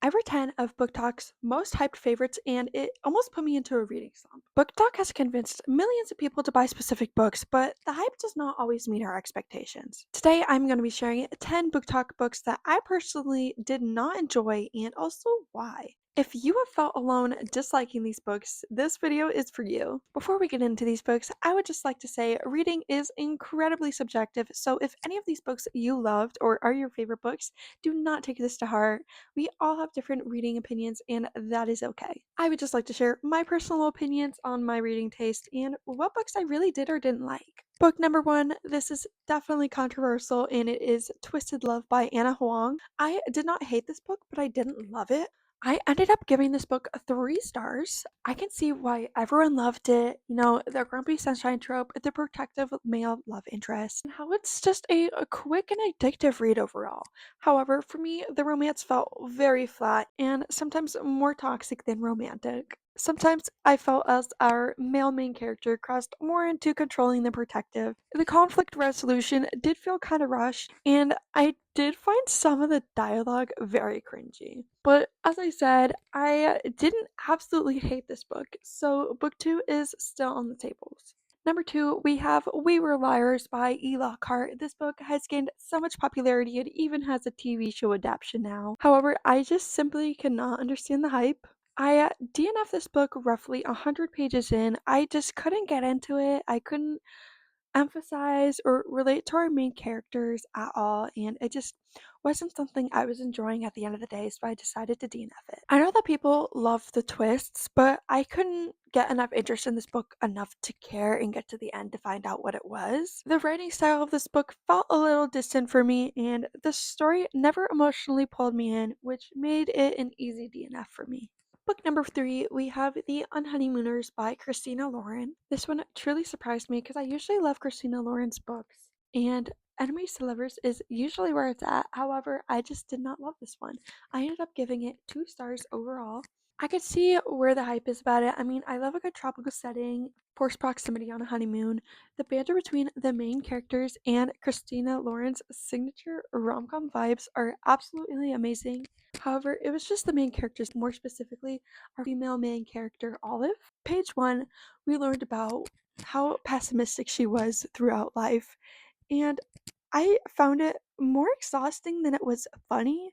ever 10 of BookTok's most hyped favorites, and it almost put me into a reading slump. BookTok has convinced millions of people to buy specific books, but the hype does not always meet our expectations. Today, I'm going to be sharing 10 BookTok books that I personally did not enjoy and also why. If you have felt alone disliking these books, this video is for you. Before we get into these books, I would just like to say reading is incredibly subjective, so if any of these books you loved or are your favorite books, do not take this to heart. We all have different reading opinions, and that is okay. I would just like to share my personal opinions on my reading taste and what books I really did or didn't like. Book number one, this is definitely controversial, and it is Twisted Love by Anna Huang. I did not hate this book, but I didn't love it. I ended up giving this book 3 stars. I can see why everyone loved it. The grumpy sunshine trope, the protective male love interest, and how it's just a quick and addictive read overall. However, for me, the romance felt very flat and sometimes more toxic than romantic. Sometimes I felt as our male main character crossed more into controlling than protective. The conflict resolution did feel kind of rushed, and I did find some of the dialogue very cringy. But as I said, I didn't absolutely hate this book, so book two is still on the tables. Number two, we have We Were Liars by E. Lockhart. This book has gained so much popularity, it even has a TV show adaptation now. However, I just simply cannot understand the hype. I DNF'd this book roughly 100 pages in. I just couldn't get into it. I couldn't emphasize or relate to our main characters at all, and it just wasn't something I was enjoying at the end of the day, so I decided to DNF it. I know that people love the twists, but I couldn't get enough interest in this book enough to care and get to the end to find out what it was. The writing style of this book felt a little distant for me, and the story never emotionally pulled me in, which made it an easy DNF for me. Book number three, we have The Unhoneymooners by Christina Lauren. This one truly surprised me because I usually love Christina Lauren's books, and Enemies to Lovers is usually where it's at. However, I just did not love this one. I ended up giving it 2 stars overall. I could see where the hype is about it. I mean, I love a good tropical setting, forced proximity on a honeymoon. The banter between the main characters and Christina Lauren's signature rom-com vibes are absolutely amazing. However, it was just the main characters, more specifically our female main character, Olive. Page one, we learned about how pessimistic she was throughout life, and I found it more exhausting than it was funny.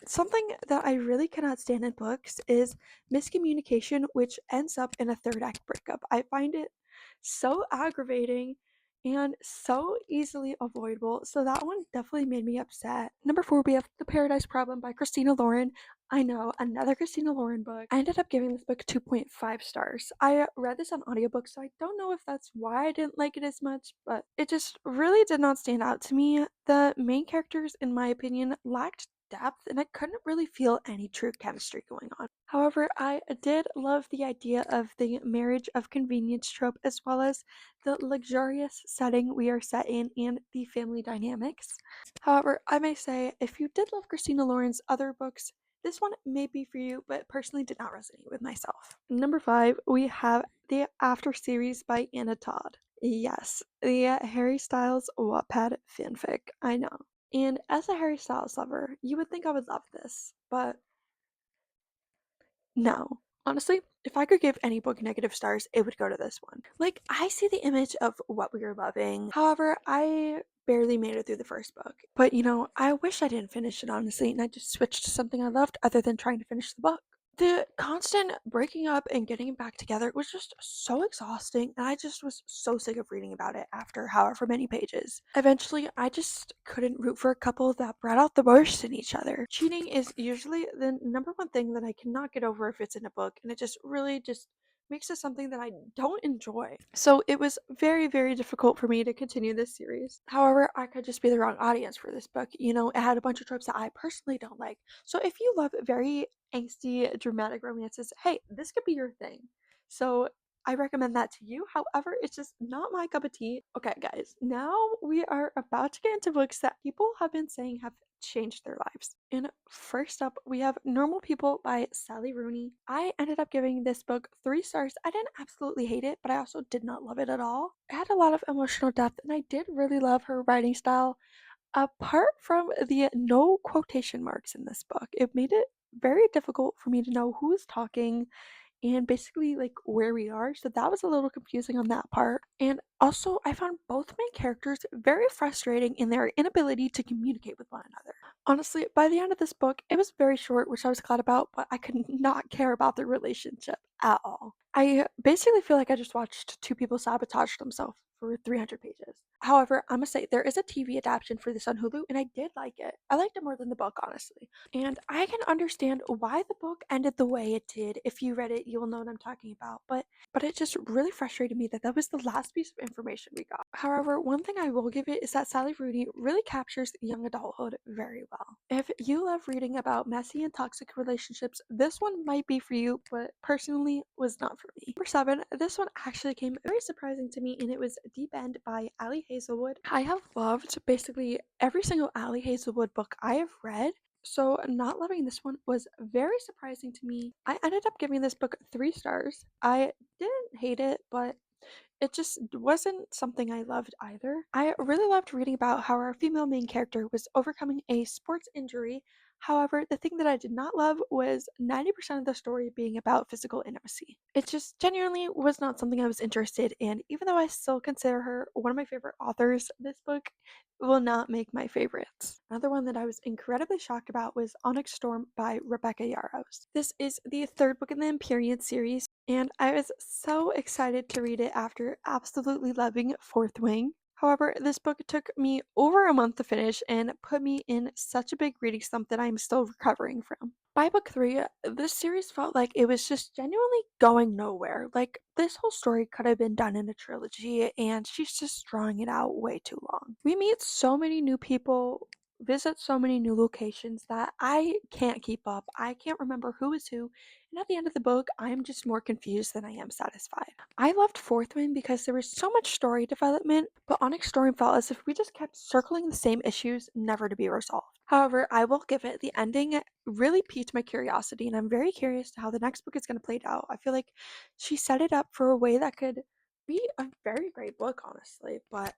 Something that I really cannot stand in books is miscommunication, which ends up in a third act breakup. I find it so aggravating and so easily avoidable, so that one definitely made me upset. Number four, we have The Paradise Problem by Christina Lauren. I know, another Christina Lauren book. I ended up giving this book 2.5 stars. I read this on audiobook, so I don't know if that's why I didn't like it as much, but it just really did not stand out to me. The main characters, in my opinion, lacked depth, and I couldn't really feel any true chemistry going on. However, I did love the idea of the marriage of convenience trope, as well as the luxurious setting we are set in and the family dynamics. However, I may say, if you did love Christina Lauren's other books, this one may be for you, but personally did not resonate with myself. Number five, we have the After series by Anna Todd. Yes, the Harry Styles Wattpad fanfic. I know. And as a Harry Styles lover, you would think I would love this, but no. Honestly, if I could give any book negative stars, it would go to this one. Like, I see the image of what we are loving. However, I barely made it through the first book. But I wish I didn't finish it, honestly, and I just switched to something I loved other than trying to finish the book. The constant breaking up and getting back together was just so exhausting, and I just was so sick of reading about it after however many pages. Eventually, I just couldn't root for a couple that brought out the worst in each other. Cheating is usually the number one thing that I cannot get over if it's in a book, and it just really just makes it something that I don't enjoy. So it was very, very difficult for me to continue this series. However, I could just be the wrong audience for this book. It had a bunch of tropes that I personally don't like. So if you love very angsty, dramatic romances, hey, this could be your thing. So I recommend that to you. However, it's just not my cup of tea. Okay, guys, now we are about to get into books that people have been saying have changed their lives. And first up, we have Normal People by Sally Rooney. I ended up giving this book 3 stars. I didn't absolutely hate it, but I also did not love it at all. It had a lot of emotional depth, and I did really love her writing style. Apart from the no quotation marks in this book, it made it very difficult for me to know who is talking and basically like where we are. So that was a little confusing on that part. And also, I found both main characters very frustrating in their inability to communicate with one another. Honestly, by the end of this book, it was very short, which I was glad about, but I could not care about their relationship at all. I basically feel like I just watched two people sabotage themselves for 300 pages. However, I'm gonna say there is a TV adaptation for this on Hulu, and I did like it. I liked it more than the book, honestly. And I can understand why the book ended the way it did. If you read it, you will know what I'm talking about. But it just really frustrated me that that was the last piece of information we got. However, one thing I will give it is that Sally Rooney really captures young adulthood very well. If you love reading about messy and toxic relationships, this one might be for you, but personally was not for me. Number 7, this one actually came very surprising to me, and it was Deep End by Ali Hazelwood. I have loved basically every single Ali Hazelwood book I have read, so not loving this one was very surprising to me. I ended up giving this book 3 stars. I didn't hate it, but it just wasn't something I loved either. I really loved reading about how our female main character was overcoming a sports injury. However, the thing that I did not love was 90% of the story being about physical intimacy. It just genuinely was not something I was interested in. Even though I still consider her one of my favorite authors, this book will not make my favorites. Another one that I was incredibly shocked about was Onyx Storm by Rebecca Yarros. This is the third book in the Empyrean series, and I was so excited to read it after absolutely loving Fourth Wing. However, this book took me over a month to finish and put me in such a big reading slump that I'm still recovering from. By book 3, this series felt like it was just genuinely going nowhere. Like, this whole story could have been done in a trilogy, and she's just drawing it out way too long. We meet so many new people, visit so many new locations that I can't keep up. I can't remember who is who, and at the end of the book, I'm just more confused than I am satisfied. I loved Fourth Wing because there was so much story development, but Onyx Storm felt as if we just kept circling the same issues, never to be resolved. However, I will give it the ending really piqued my curiosity, and I'm very curious to how the next book is going to play out. I feel like she set it up for a way that could be a very great book, honestly, but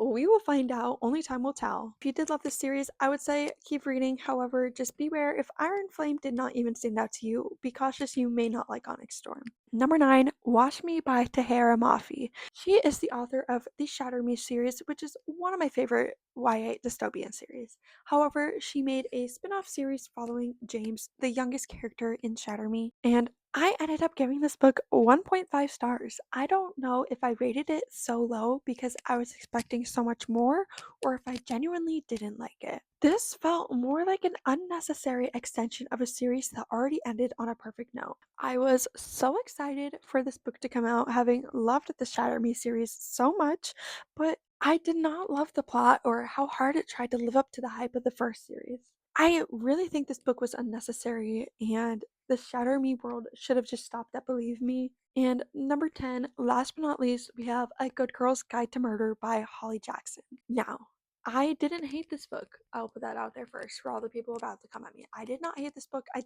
we will find out. Only time will tell. If you did love this series, I would say keep reading. However, just beware if Iron Flame did not even stand out to you. Be cautious, you may not like Onyx Storm. Number 9, Watch Me by Tahera Mafi. She is the author of the Shatter Me series, which is one of my favorite YA dystopian series. However, she made a spin off series following James, the youngest character in Shatter Me, and I ended up giving this book 1.5 stars. I don't know if I rated it so low because I was expecting so much more or if I genuinely didn't like it. This felt more like an unnecessary extension of a series that already ended on a perfect note. I was so excited for this book to come out, having loved the Shatter Me series so much, but I did not love the plot or how hard it tried to live up to the hype of the first series. I really think this book was unnecessary, and the Shatter Me world should have just stopped at Believe Me. And number 10, last but not least, we have A Good Girl's Guide to Murder by Holly Jackson. Now, I didn't hate this book. I'll put that out there first for all the people about to come at me. I did not hate this book. I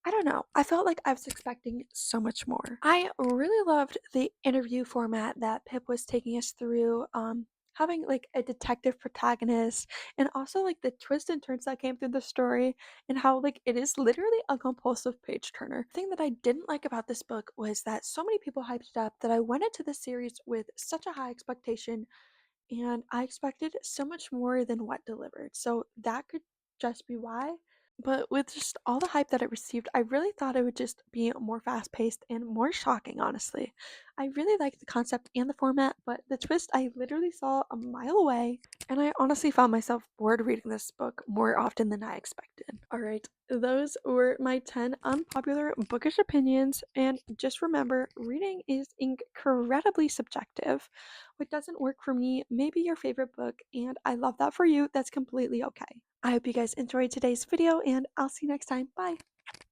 don't know. I felt like I was expecting so much more. I really loved the interview format that Pip was taking us through, having like a detective protagonist and also like the twists and turns that came through the story and how like it is literally a compulsive page turner. The thing that I didn't like about this book was that so many people hyped it up that I went into this series with such a high expectation and I expected so much more than what delivered. So that could just be why. But with just all the hype that it received, I really thought it would just be more fast paced and more shocking, honestly. I really liked the concept and the format, but the twist I literally saw a mile away, and I honestly found myself bored reading this book more often than I expected. Alright, those were my 10 unpopular bookish opinions, and just remember, reading is incredibly subjective. What doesn't work for me may be your favorite book, and I love that for you. That's completely okay. I hope you guys enjoyed today's video, and I'll see you next time. Bye!